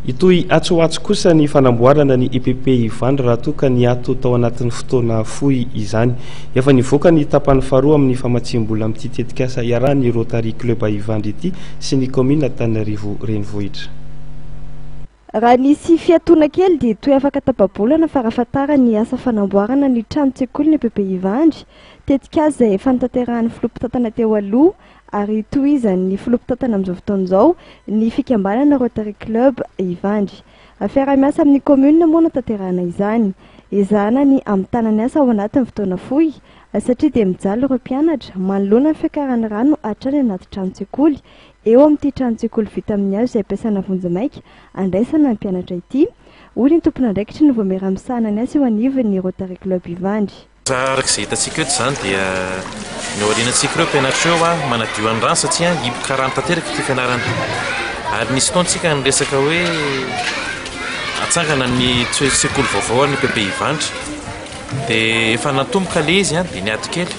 Itoy atsoatso kosa ny fanamboarana ny IPP Ivandry raha toa ka ny ato tao anatin'ny fotoana fohy izany. Efa nivoaka ny tapany faharoa amin'ny famatsim-bola amin'ity tetikasa iarahan'ny Rotary Club Ivandry ity sy ny commune Antananarivo renivohitra. Raha nisy fiatoana kely dia toy afaka tapabolana fa rahafantarana ny asa fanamboarana ny trano tsekoly ny IPP Ivandry. Tetikasa izay efa nitanterahany filompitantana teo aloha ary tohizan'ny filompitantana amin'izao fotoana izao ny fikambanana Rotary Club Ivandry. Afiara-miasa amin'ny commune moa natanterahana izany. Ezahana ny amin'ny asa ao anatin'ny fotoana fohy satria dia mijaly ireo mpianatra manoloana ny fiakarana rano hatrany anaty trano tsekoly. Eo amin'ity trano tsekoly vita amin'ny hazo izay ampiasana vonjy-maika andraisana ny mpianatra ity. Hoy ny tompon'andraikitry ny voamera-misahana ny asa eo anivon'ny Rotary Club Ivandry. Arak'izay hitantsika eto izany dia ny aorianantsika ireo mpianatra eo manadio ny rano satria hiboka rano tanteraka ity fianarana. Ary nisy taontsika ny resaka hoe atsangana ny tsekoly vaovao ny IPP Ivandry. Dia efa natomboka le izy dia niady kely.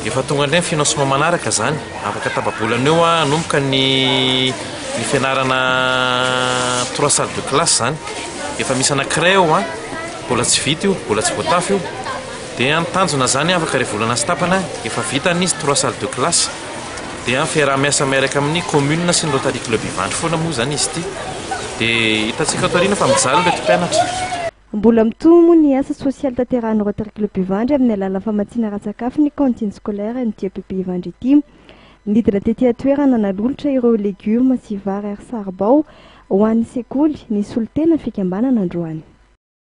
Efa tonga indray ny financement manaraka zany. Afaka tapabolana eo hanomboka ny fianarana 3 salles de classe zany. Efa misy anankiray eo mbola tsy vita io, mbola tsy voatafy io. Dia antanjona zany afaka revolana sy tapana efa vita n'izy 3 salles de classe. Dia fiaraha-miasa miaraka amin'ny commune sy ny Rotary Club Ivandry foana moa zany izy ity. Dia hitantsika ato aoriana fa mijaly ireto mpianatra. Mbola mitomo ny asa sosialy tanterahany Rotary Club Ivandry amin'ny alalan'ny famatsiana ratsakafo ny cantine scolaire ny IPP Ivandry ity. Nidina tetỳ toerana nalolotra ireo legioma sy vary ary saribao ho an'ny sekoly ny solitena fikambanana androany.